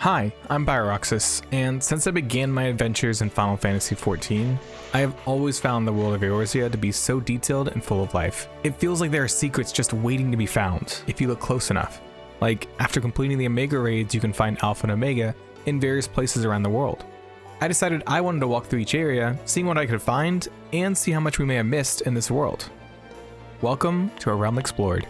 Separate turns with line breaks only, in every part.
Hi, I'm Bio-Roxas, and since I began my adventures in Final Fantasy XIV, I have always found the world of Eorzia to be so detailed and full of life. It feels like there are secrets just waiting to be found, if you look close enough. Like, after completing the Omega raids, you can find Alpha and Omega in various places around the world. I decided I wanted to walk through each area, seeing what I could find, and see how much we may have missed in this world. Welcome to A Realm Explored.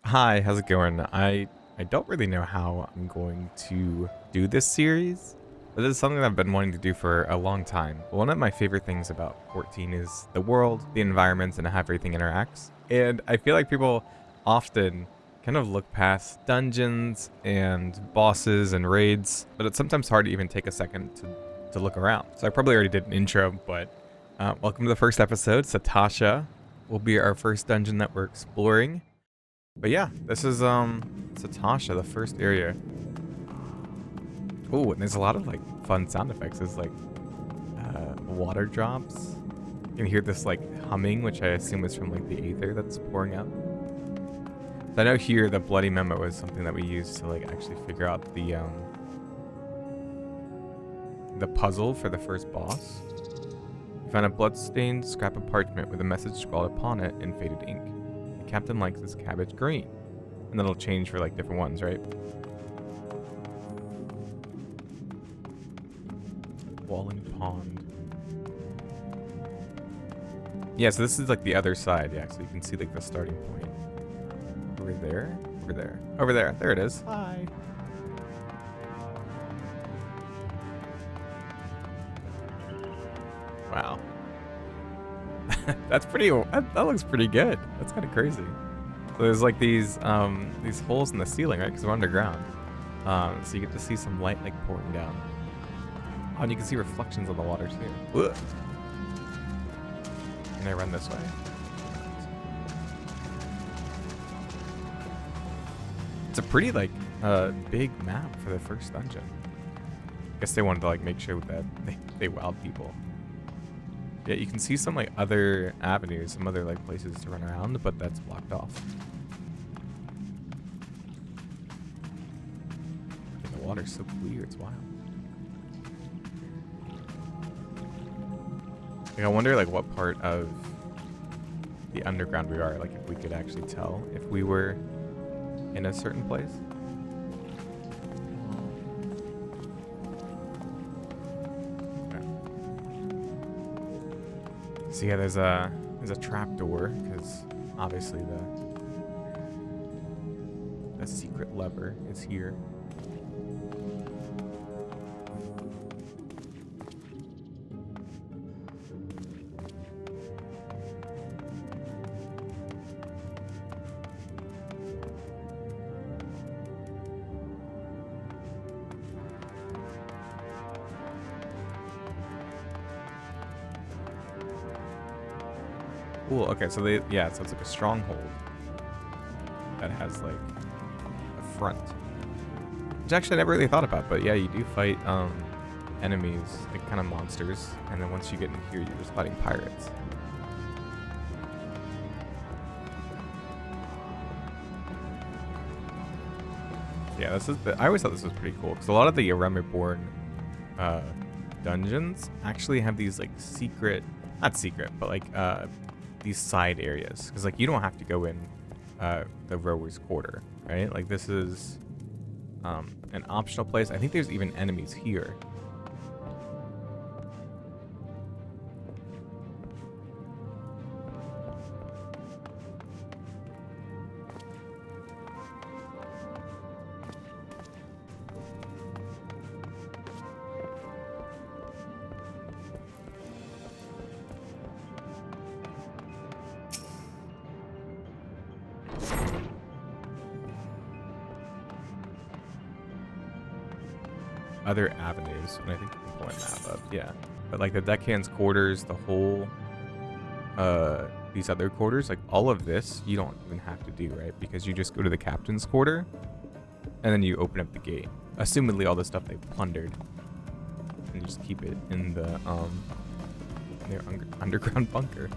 Hi, how's it going? I don't really know how I'm going to do this series, but this is something I've been wanting to do for a long time. One of my favorite things about 14 is the world, the environments, and how everything interacts. And I feel like people often kind of look past dungeons and bosses and raids, but it's sometimes hard to even take a second to look around. So I probably already did an intro, but welcome to the first episode. Sastasha will be our first dungeon that we're exploring. But yeah, this is Sastasha, the first area. Oh, and there's a lot of like fun sound effects. There's like water drops. You can hear this like humming, which I assume is from like the aether that's pouring out. So I know here the bloody memo is something that we use to like actually figure out the puzzle for the first boss. You find a bloodstained scrap of parchment with a message scrawled upon it in faded ink. Captain likes his cabbage green. And then it'll change for like different ones, right? Walling Pond. Yeah, so this is like the other side, yeah, so you can see like the starting point. Over there, over there, over there, there it is. Hi. Wow. That's pretty, that looks pretty good. That's kind of crazy. So there's like these holes in the ceiling, right? Because we're underground. So you get to see some light like pouring down. Oh, and you can see reflections on the water too. Ugh. Can I run this way? It's a pretty like big map for the first dungeon. I guess they wanted to like make sure that they wowed people. Yeah, you can see some like other avenues, some other like places to run around, but that's blocked off. And the water's so clear, it's wild. Like, I wonder like what part of the underground we are, like if we could actually tell if we were in a certain place. So yeah, there's a trap door because obviously the secret lever is here. Cool. Okay, so so it's like a stronghold that has like a front, which actually I never really thought about. But yeah, you do fight enemies, like kind of monsters, and then once you get in here, you're just fighting pirates. Yeah, I always thought this was pretty cool because a lot of the Reborn dungeons actually have these like not secret, but like these side areas, because like you don't have to go in the rower's quarter, right? Like this is an optional place. I think there's even enemies here. Other avenues, and I think you can pull a map up, yeah. But like the deckhand's quarters, the whole these other quarters, like all of this you don't even have to do, right? Because you just go to the captain's quarter and then you open up the gate. Assumedly all the stuff they plundered, and you just keep it in the their underground bunker.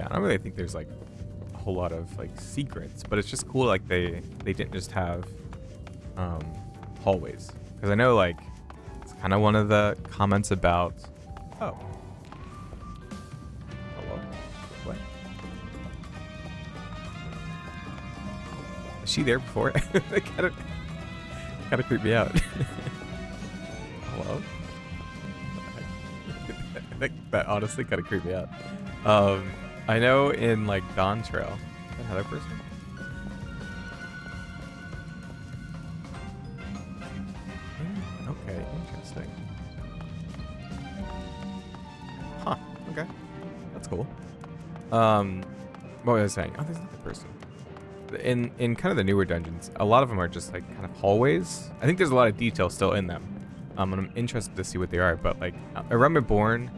Yeah, I don't really think there's like a whole lot of like secrets, but it's just cool like they didn't just have hallways. Because I know like it's kind of one of the comments about oh. Hello? What? Was she there before? That kind of creeped me out. Hello? That honestly kind of creeped me out. I know in like Dawn Trail, another person. Okay, interesting. Huh. Okay, that's cool. What was I saying? Oh, there's another person. In kind of the newer dungeons, a lot of them are just like kind of hallways. I think there's a lot of detail still in them. And I'm interested to see what they are. But like Realm Reborn,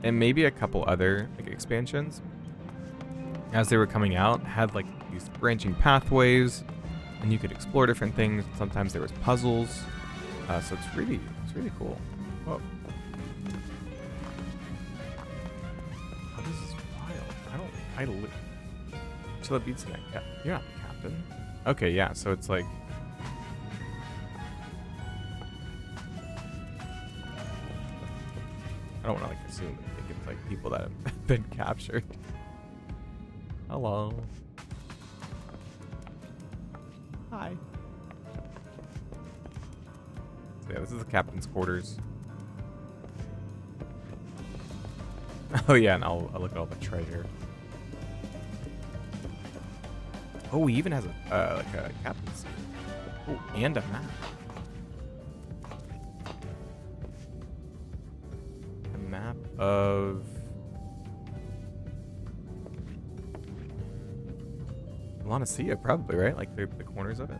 and maybe a couple other like expansions, as they were coming out, had like these branching pathways, and you could explore different things. Sometimes there was puzzles, so it's really cool. Whoa. Oh, this is wild. I Chill beats tonight. Yeah, you're not the captain. Okay, yeah. So it's like. I don't want to like assume. I think it's like people that have been captured. Hello. Hi. So yeah, this is the captain's quarters. Oh yeah, and I'll look at all the treasure. Oh, he even has a like a captain's seat. Oh, and a map. A map of Lancia, probably, right? Like the corners of it.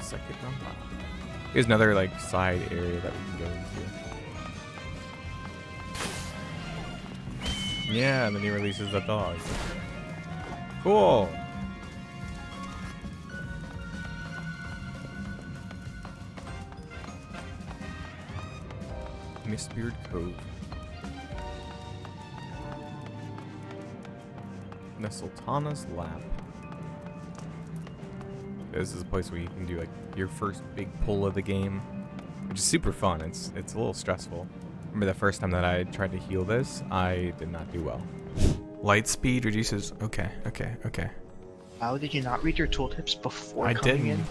Second unlock. Here's another like side area that we can go into. Yeah, and then he releases the dog. Cool. Mistbeard Cove. The Sultana's Lap. This is a place where you can do like your first big pull of the game, which is super fun. It's a little stressful. Remember the first time that I tried to heal this, I did not do well. Light speed reduces. Okay.
How did you not read your tooltips before
I
coming
didn't.
in?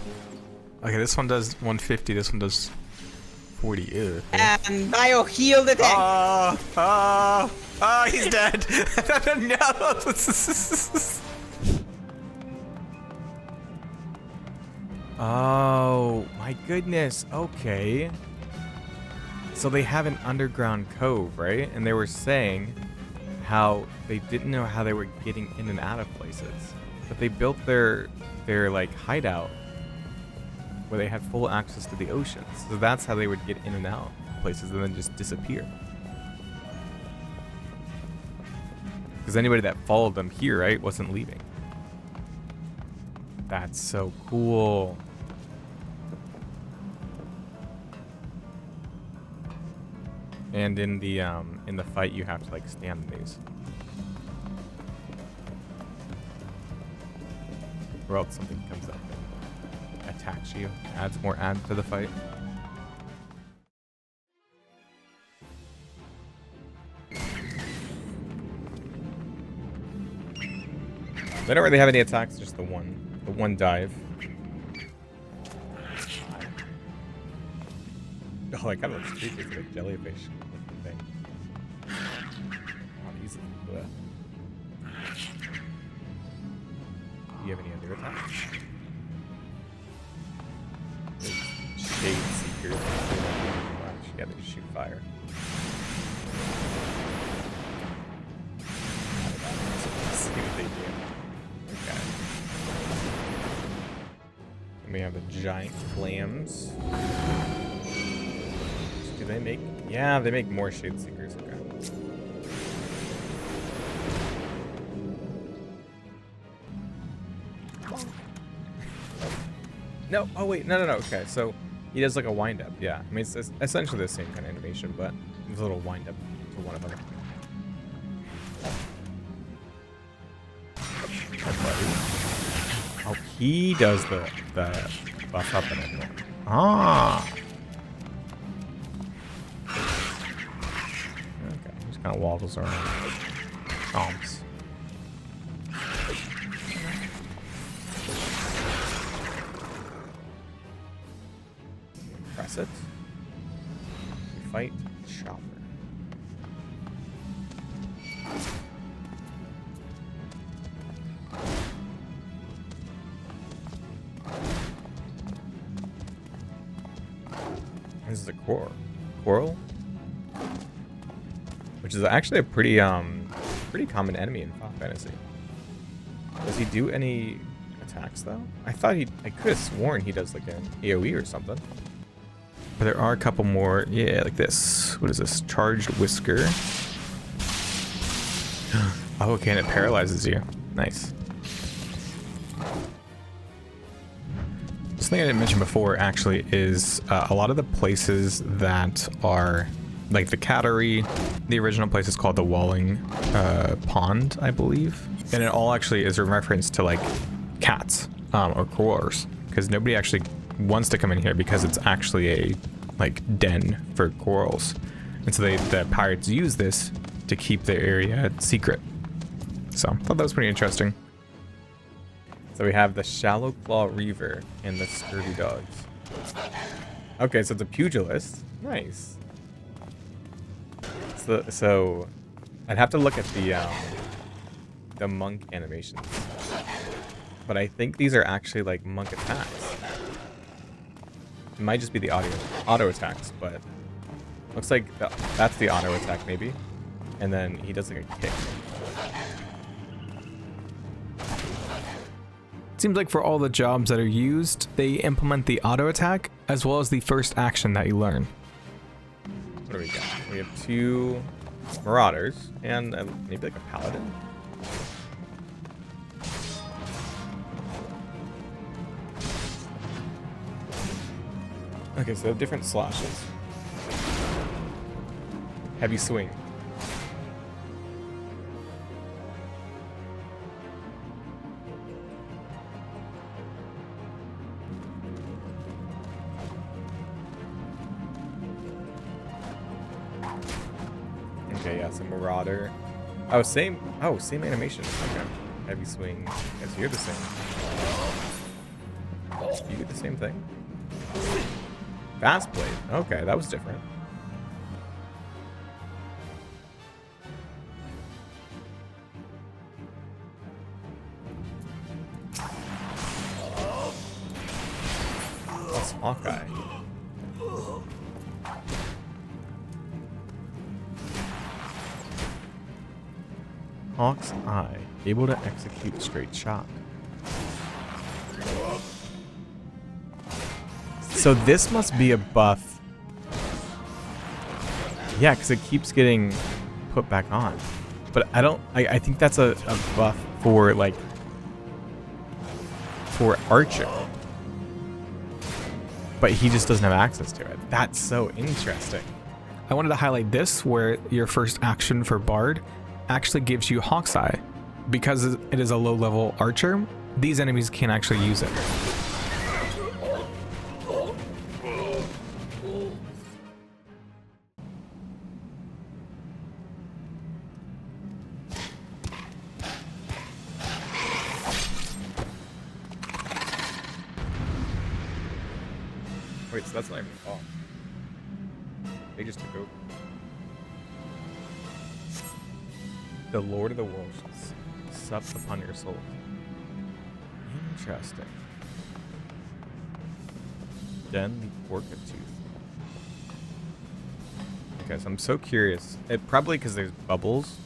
Okay, this one does 150. This one does 40. Ew.
And Bio healed the tank.
He's dead. No. Oh my goodness. Okay. So they have an underground cove, right? And they were saying how they didn't know how they were getting in and out of places, but they built their like hideout where they had full access to the ocean. So that's how they would get in and out of places and then just disappear. Because anybody that followed them here, right, wasn't leaving. That's so cool. And in the fight, you have to like stand these, or else something comes up and attacks you, adds to the fight. They don't really have any attacks, just the one dive. Oh, it kind of looks creepy. It's like a jellyfish looking thing. Oh, these are Do you have any other attacks? There's Shade Seekers. Yeah, they just shoot fire. Let's see what they do. Okay. And we have the giant clams. Do they make? Yeah, they make more Shade Seekers. Okay. No, oh wait, no. Okay, so he does like a wind up. Yeah, I mean it's essentially the same kind of animation, but there's a little wind up for one of them. Oh, he does the buff up in it. Ah. Okay, he just kind of waddles around. Chomps. Press it. We fight Chopper. This is a Coral, which is actually a pretty common enemy in Final Fantasy. Does he do any attacks though? I could have sworn he does like an AoE or something. But there are a couple more, yeah, like this. What is this? Charged Whisker. Oh, okay, and it paralyzes you. Nice. Something I didn't mention before actually is a lot of the places that are like the cattery. The original place is called the Walling Pond, I believe, and it all actually is a reference to like cats or koalas, because nobody actually wants to come in here because it's actually a like den for corals, and so the pirates use this to keep their area secret. So I thought that was pretty interesting. So we have the Shallow Claw Reaver and the Sturdy Dogs. Okay, so it's a pugilist. Nice. So I'd have to look at the monk animations, but I think these are actually like monk attacks. It might just be the auto attacks, but looks like that's the auto attack maybe, and then he does like a kick.
Seems like for all the jobs that are used, they implement the auto attack as well as the first action that you learn.
What do we got? We have 2 Marauders and maybe like a Paladin. Okay, so they have different slashes. Heavy swing. Okay, yeah, so Marauder. Oh, same animation. Okay. Heavy swing. Yes, you're the same. You do the same thing. Fast blade. Okay, that was different. That's Hawkeye. Hawk's Eye, able to execute straight shot. So this must be a buff. Yeah, because it keeps getting put back on. But I think that's a buff for like for Archer. But he just doesn't have access to it. That's so interesting.
I wanted to highlight this where your first action for Bard actually gives you Hawk's Eye. Because it is a low level archer, these enemies can't actually use it.
Wait, so that's not even a call. They just took over. The Lord of the Wolves sups upon your soul. Interesting. Then the Orca Tooth. Okay, so I'm so curious. It probably because there's bubbles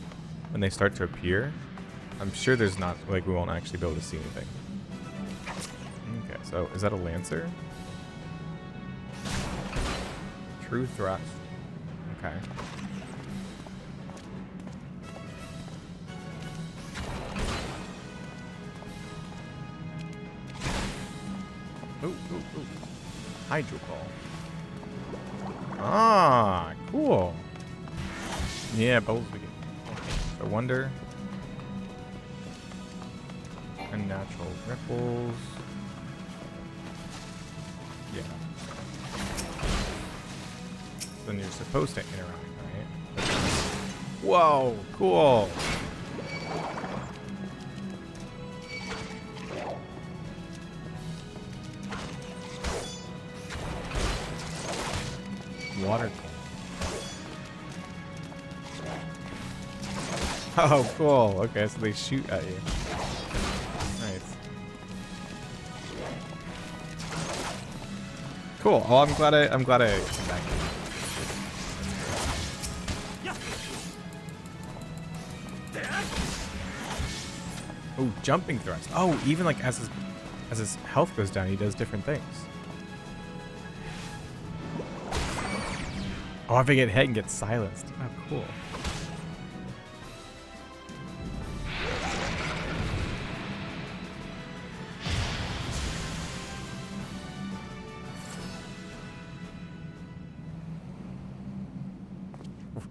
when they start to appear. I'm sure there's not, like, we won't actually be able to see anything. Okay, so is that a Lancer? True Thrust. Okay. Ooh, ooh, ooh. Hydro ball. Ah, cool. Yeah, bubbles we get. I wonder. Unnatural ripples. Yeah. Then you're supposed to interact, right? Whoa, cool. Water. Oh, cool. Okay, so they shoot at you. Nice. Cool. Oh, I'm glad I came back. Oh, jumping thrust. Oh, even like as his health goes down, he does different things. Oh, if I get hit and get silenced. Oh, cool.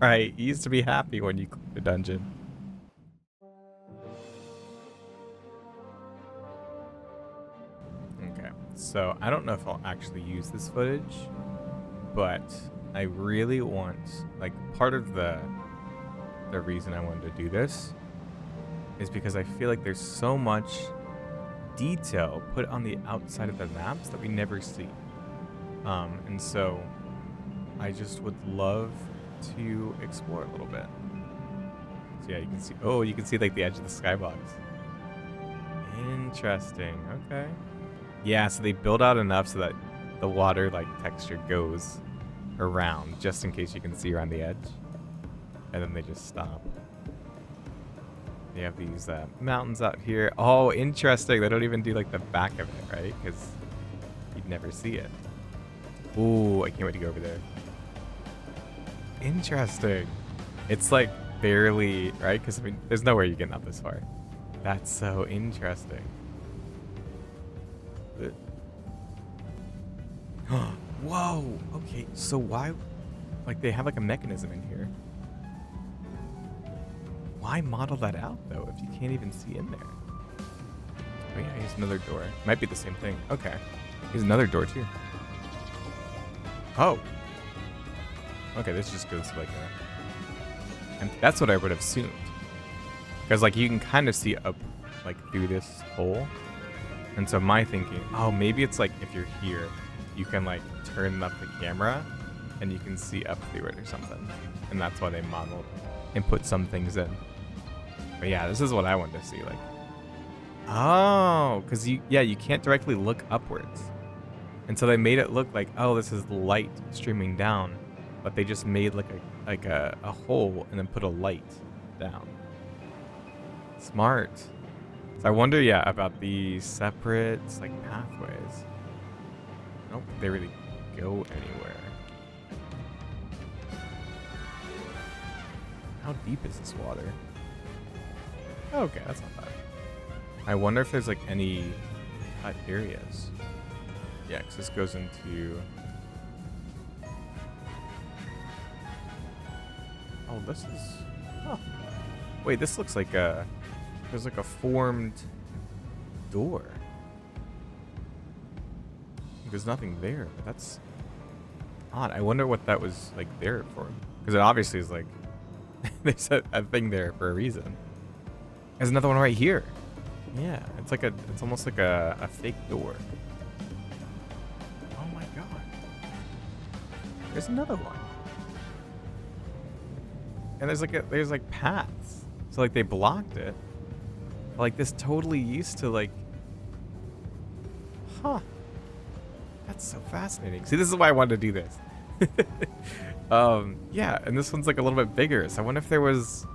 Right, you used to be happy when you cleared the dungeon. Okay, so I don't know if I'll actually use this footage, but I really want, like, part of the reason I wanted to do this is because I feel like there's so much detail put on the outside of the maps that we never see. And so I just would love to explore a little bit. So yeah, you can see, oh, you can see like the edge of the skybox. Interesting, okay. Yeah, so they build out enough so that the water like texture goes around just in case you can see around the edge. And then they just stop. They have these mountains out here. Oh, interesting. They don't even do like the back of it, right? Because you'd never see it. Ooh, I can't wait to go over there. Interesting. It's like barely, right? Because I mean, there's no way you're getting up this far. That's so interesting. Whoa. Okay, so why, like they have like a mechanism in here. Why model that out though if you can't even see in there? Oh yeah, here's another door. Might be the same thing. Okay. Here's another door too. Oh. Okay, this just goes like a... And that's what I would have assumed. Because like you can kind of see up like through this hole. And so my thinking, oh, maybe it's like if you're here, you can like turn up the camera and you can see up through it or something. And that's why they modeled and put some things in. But yeah, this is what I wanted to see. Like, oh, because you can't directly look upwards. And so they made it look like, oh, this is light streaming down. But they just made like a hole and then put a light down. Smart. So I wonder, yeah, about the separate like pathways. I don't think they really go anywhere. How deep is this water? Okay, that's not bad. I wonder if there's like any cut areas. Yeah, because this goes into... Oh, this is... Oh. Wait, this looks like a... There's like a formed door. There's nothing there, but that's odd. I wonder what that was like there for. Because it obviously is like... There's a thing there for a reason. There's another one right here. Yeah, it's like it's almost like a fake door. Oh my god. There's another one. And there's like paths. So like they blocked it. Like this totally used to like, huh. That's so fascinating. See, this is why I wanted to do this. Yeah, and this one's like a little bit bigger. So I wonder if there was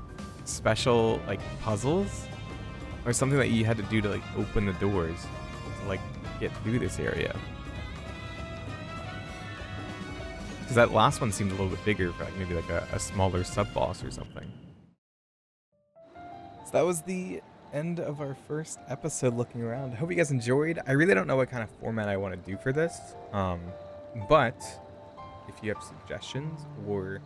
special like puzzles or something that you had to do to like open the doors to like get through this area. Because that last one seemed a little bit bigger for like maybe like a smaller sub boss or something. So that was the end of our first episode looking around. I hope you guys enjoyed. I really don't know what kind of format I want to do for this. But if you have suggestions or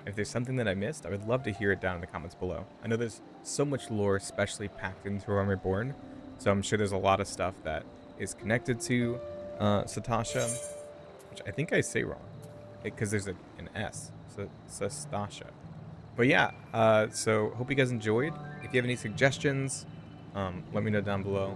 if there's something that I missed, I would love to hear it down in the comments below. I know there's so much lore, especially packed into Realm Reborn, so I'm sure there's a lot of stuff that is connected to Sastasha, which I think I say wrong, because there's an S, so Sastasha. But yeah, so hope you guys enjoyed. If you have any suggestions, let me know down below.